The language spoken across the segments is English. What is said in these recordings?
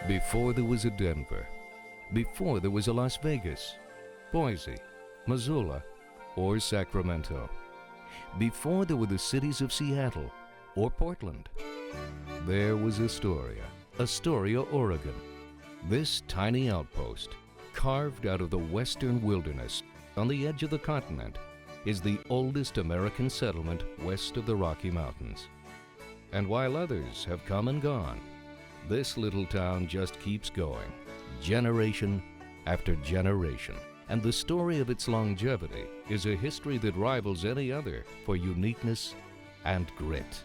Before there was a Denver, before there was a Las Vegas, Boise, Missoula, or Sacramento, before there were the cities of Seattle or Portland, there was Astoria, Oregon. This tiny outpost, carved out of the western wilderness on the edge of the continent, is the oldest American settlement west of the Rocky Mountains. And while others have come and gone, this little town just keeps going, generation after generation. And the story of its longevity is a history that rivals any other for uniqueness and grit.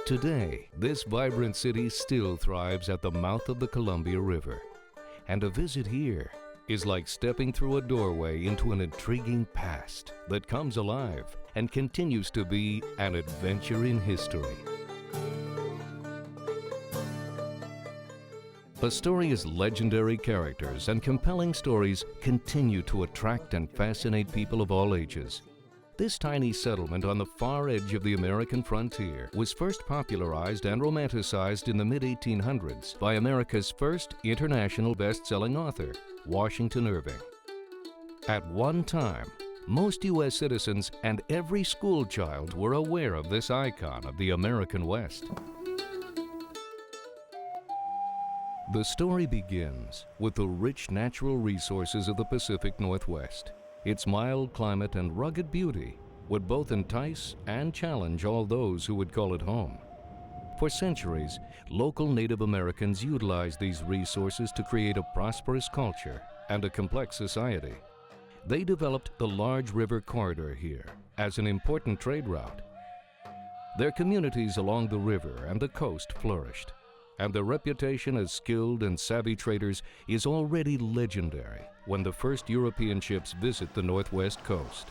Today, this vibrant city still thrives at the mouth of the Columbia River. And a visit here is like stepping through a doorway into an intriguing past that comes alive and continues to be an adventure in history. Astoria's legendary characters and compelling stories continue to attract and fascinate people of all ages. This tiny settlement on the far edge of the American frontier was first popularized and romanticized in the mid-1800s by America's first international best-selling author, Washington Irving. At one time, most U.S. citizens and every schoolchild were aware of this icon of the American West. The story begins with the rich natural resources of the Pacific Northwest. Its mild climate and rugged beauty would both entice and challenge all those who would call it home. For centuries, local Native Americans utilized these resources to create a prosperous culture and a complex society. They developed the large river corridor here as an important trade route. Their communities along the river and the coast flourished, and their reputation as skilled and savvy traders is already legendary when the first European ships visit the northwest coast.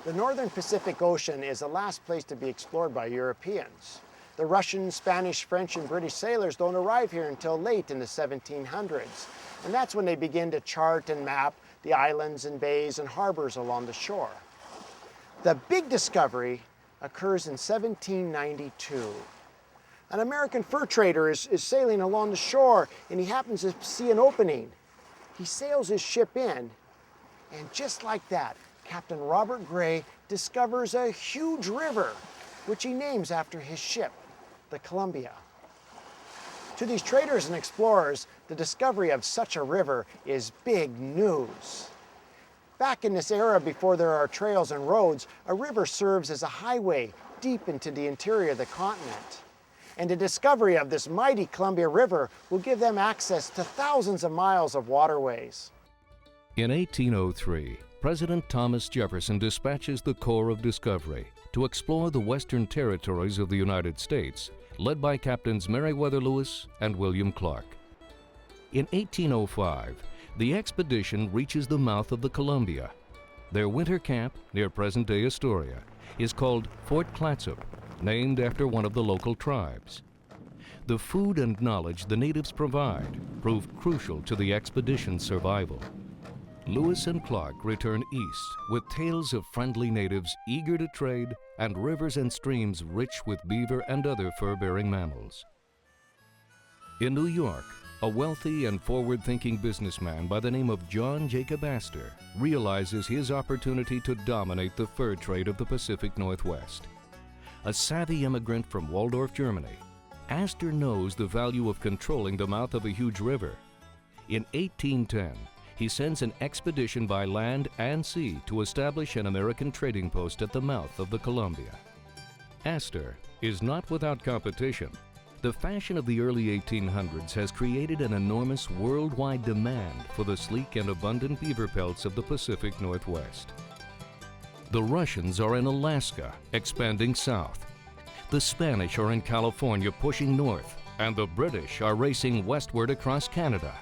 The northern Pacific Ocean is the last place to be explored by Europeans. The Russian, Spanish, French, and British sailors don't arrive here until late in the 1700s, and that's when they begin to chart and map the islands and bays and harbors along the shore. The big discovery occurs in 1792. An American fur trader is sailing along the shore, and he happens to see an opening. He sails his ship in, and just like that, Captain Robert Gray discovers a huge river, which he names after his ship, the Columbia. To these traders and explorers, the discovery of such a river is big news. Back in this era, before there are trails and roads, a river serves as a highway deep into the interior of the continent. And the discovery of this mighty Columbia River will give them access to thousands of miles of waterways. In 1803, President Thomas Jefferson dispatches the Corps of Discovery to explore the western territories of the United States, led by Captains Meriwether Lewis and William Clark. In 1805, the expedition reaches the mouth of the Columbia. Their winter camp, near present-day Astoria, is called Fort Clatsop, named after one of the local tribes. The food and knowledge the natives provide proved crucial to the expedition's survival. Lewis and Clark return east with tales of friendly natives eager to trade and rivers and streams rich with beaver and other fur-bearing mammals. In New York, a wealthy and forward-thinking businessman by the name of John Jacob Astor realizes his opportunity to dominate the fur trade of the Pacific Northwest. A savvy immigrant from Waldorf, Germany, Astor knows the value of controlling the mouth of a huge river. In 1810, he sends an expedition by land and sea to establish an American trading post at the mouth of the Columbia. Astor is not without competition. The fashion of the early 1800s has created an enormous worldwide demand for the sleek and abundant beaver pelts of the Pacific Northwest. The Russians are in Alaska, expanding south. The Spanish are in California, pushing north, and the British are racing westward across Canada.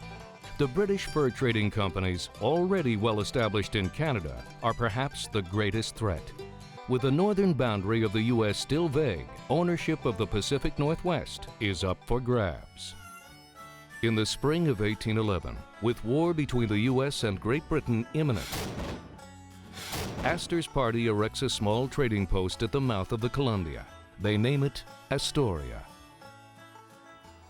The British fur trading companies, already well established in Canada, are perhaps the greatest threat. With the northern boundary of the U.S. still vague, ownership of the Pacific Northwest is up for grabs. In the spring of 1811, with war between the U.S. and Great Britain imminent, Astor's party erects a small trading post at the mouth of the Columbia. They name it Astoria.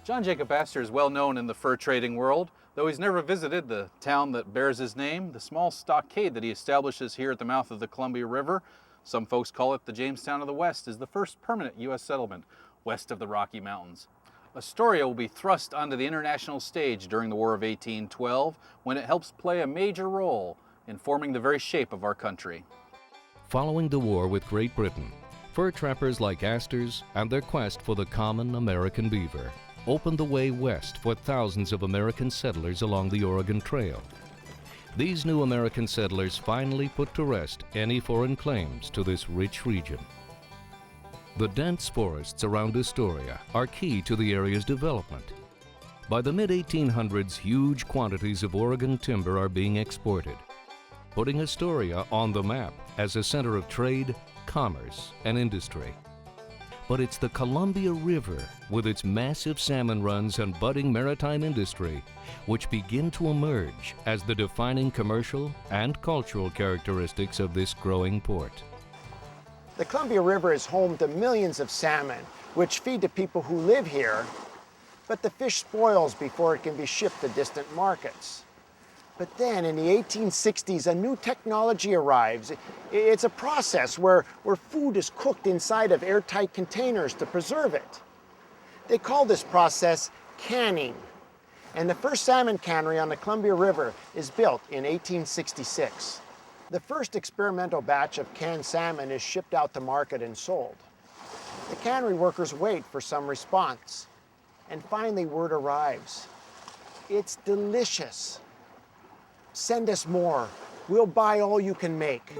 John Jacob Astor is well known in the fur trading world. Though he's never visited the town that bears his name, the small stockade that he establishes here at the mouth of the Columbia River, some folks call it the Jamestown of the West, is the first permanent U.S. settlement west of the Rocky Mountains. Astoria will be thrust onto the international stage during the War of 1812 when it helps play a major role in forming the very shape of our country. Following the war with Great Britain, fur trappers like Astor's and their quest for the common American beaver opened the way west for thousands of American settlers along the Oregon Trail. These new American settlers finally put to rest any foreign claims to this rich region. The dense forests around Astoria are key to the area's development. By the mid-1800s, huge quantities of Oregon timber are being exported, putting Astoria on the map as a center of trade, commerce, and industry. But it's the Columbia River, with its massive salmon runs and budding maritime industry, which begin to emerge as the defining commercial and cultural characteristics of this growing port. The Columbia River is home to millions of salmon, which feed to people who live here, but the fish spoils before it can be shipped to distant markets. But then in the 1860s, a new technology arrives. It's a process where food is cooked inside of airtight containers to preserve it. They call this process canning. And the first salmon cannery on the Columbia River is built in 1866. The first experimental batch of canned salmon is shipped out to market and sold. The cannery workers wait for some response. And finally, word arrives. It's delicious. Send us more. We'll buy all you can make.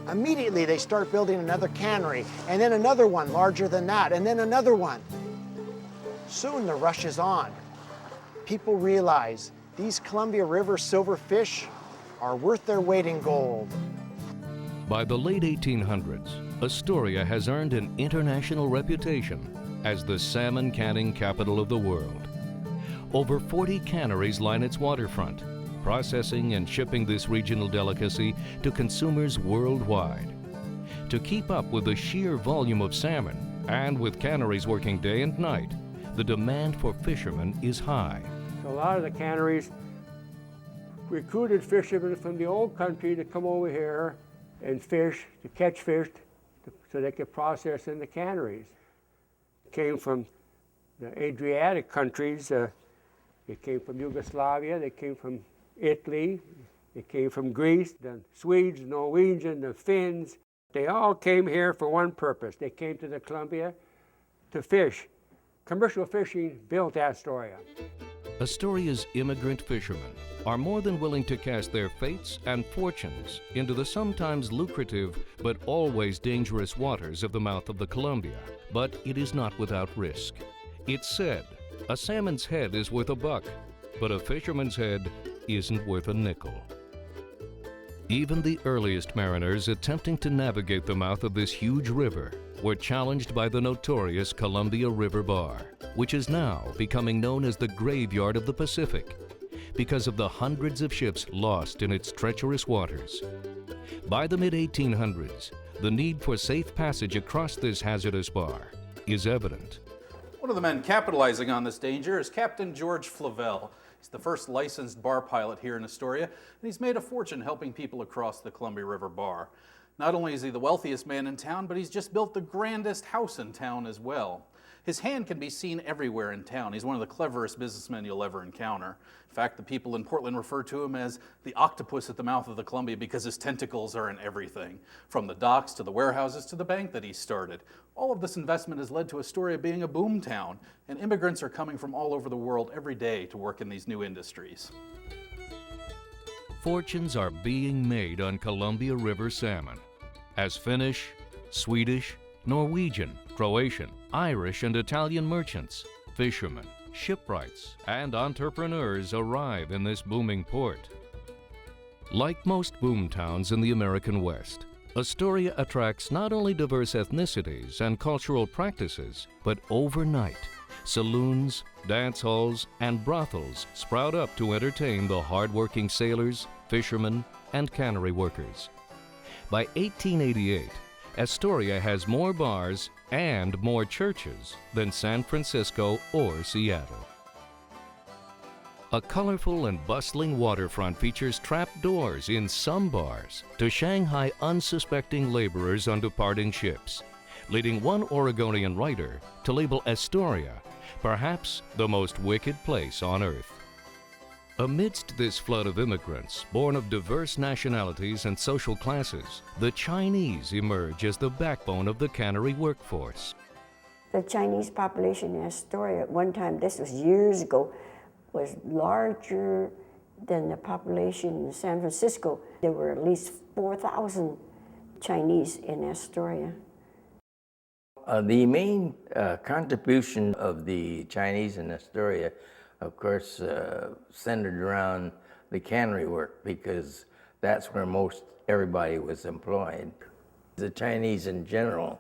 Immediately, they start building another cannery, and then another one larger than that, and then another one. Soon the rush is on. People realize these Columbia River silver fish are worth their weight in gold. By the late 1800s, Astoria has earned an international reputation as the salmon canning capital of the world. Over 40 canneries line its waterfront, processing and shipping this regional delicacy to consumers worldwide. To keep up with the sheer volume of salmon, and with canneries working day and night, the demand for fishermen is high. So a lot of the canneries recruited fishermen from the old country to come over here and fish, to catch fish, so they could process in the canneries. Came from the Adriatic countries. They came from Yugoslavia, they came from Italy, they came from Greece, the Swedes, Norwegians, the Finns. They all came here for one purpose. They came to the Columbia to fish. Commercial fishing built Astoria. Astoria's immigrant fishermen are more than willing to cast their fates and fortunes into the sometimes lucrative but always dangerous waters of the mouth of the Columbia. But it is not without risk. It's said, a salmon's head is worth $1, but a fisherman's head isn't worth a nickel. Even the earliest mariners attempting to navigate the mouth of this huge river were challenged by the notorious Columbia River Bar, which is now becoming known as the graveyard of the Pacific because of the hundreds of ships lost in its treacherous waters. By the mid-1800s, the need for safe passage across this hazardous bar is evident. One of the men capitalizing on this danger is Captain George Flavel. He's the first licensed bar pilot here in Astoria, and he's made a fortune helping people across the Columbia River Bar. Not only is he the wealthiest man in town, but he's just built the grandest house in town as well. His hand can be seen everywhere in town. He's one of the cleverest businessmen you'll ever encounter. In fact, the people in Portland refer to him as the octopus at the mouth of the Columbia because his tentacles are in everything, from the docks to the warehouses to the bank that he started. All of this investment has led to Astoria being a boom town, and immigrants are coming from all over the world every day to work in these new industries. Fortunes are being made on Columbia River salmon as Finnish, Swedish, Norwegian, Croatian, Irish, and Italian merchants, fishermen, shipwrights, and entrepreneurs arrive in this booming port. Like most boom towns in the American West, Astoria attracts not only diverse ethnicities and cultural practices, but overnight, saloons, dance halls, and brothels sprout up to entertain the hard-working sailors, fishermen, and cannery workers. By 1888, Astoria has more bars and more churches than San Francisco or Seattle. A colorful and bustling waterfront features trapdoors in some bars to Shanghai unsuspecting laborers on departing ships, leading one Oregonian writer to label Astoria perhaps the most wicked place on earth. Amidst this flood of immigrants, born of diverse nationalities and social classes, the Chinese emerge as the backbone of the cannery workforce. The Chinese population in Astoria at one time, this was years ago, was larger than the population in San Francisco. There were at least 4,000 Chinese in Astoria. The main contribution of the Chinese in Astoria, of course, centered around the cannery work, because that's where most everybody was employed. The Chinese in general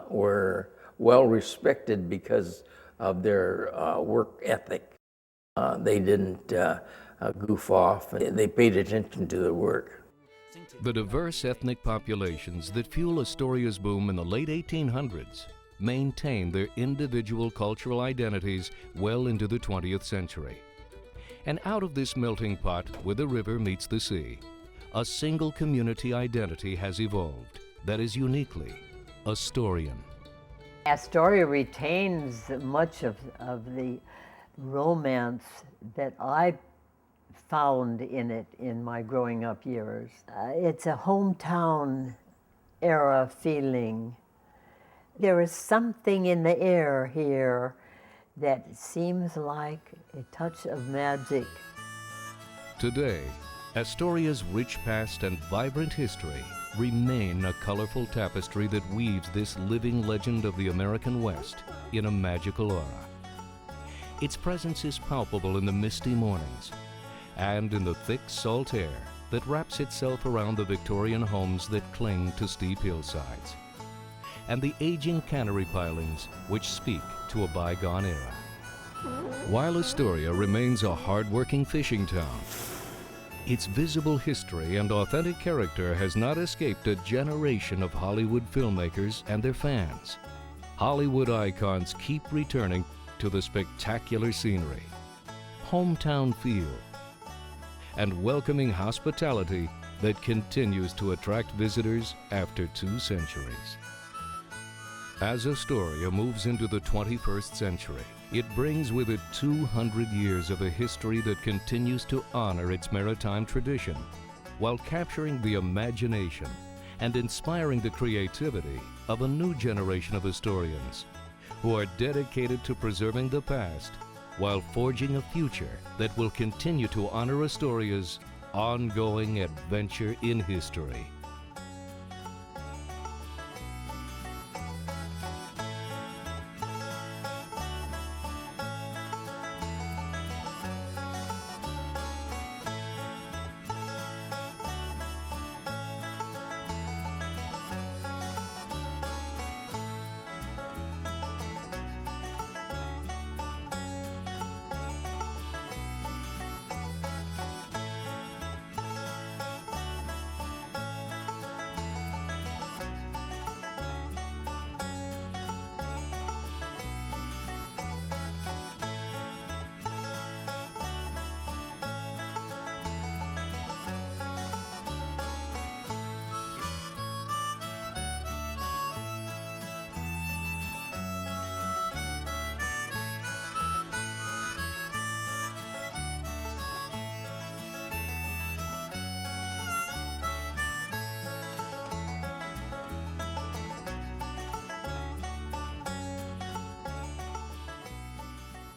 were well respected because of their work ethic. They didn't goof off. They paid attention to the work. The diverse ethnic populations that fuel Astoria's boom in the late 1800s maintain their individual cultural identities well into the 20th century. And out of this melting pot where the river meets the sea, a single community identity has evolved that is uniquely Astorian. Astoria retains much of the romance that I found in it in my growing up years. It's a hometown era feeling. There is something in the air here that seems like a touch of magic. Today, Astoria's rich past and vibrant history remain a colorful tapestry that weaves this living legend of the American West in a magical aura. Its presence is palpable in the misty mornings and in the thick salt air that wraps itself around the Victorian homes that cling to steep hillsides, and the aging cannery pilings which speak to a bygone era. While Astoria remains a hard-working fishing town, its visible history and authentic character has not escaped a generation of Hollywood filmmakers and their fans. Hollywood icons keep returning to the spectacular scenery, hometown feel, and welcoming hospitality that continues to attract visitors after 2 centuries. As Astoria moves into the 21st century, it brings with it 200 years of a history that continues to honor its maritime tradition, while capturing the imagination and inspiring the creativity of a new generation of Astorians who are dedicated to preserving the past while forging a future that will continue to honor Astoria's ongoing adventure in history.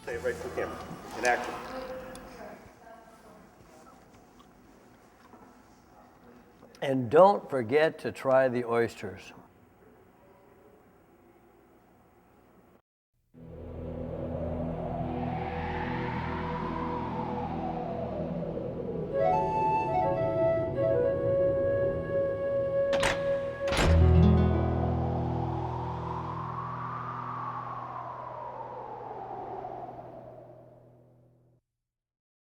Say it right for camera. In action. And don't forget to try the oysters.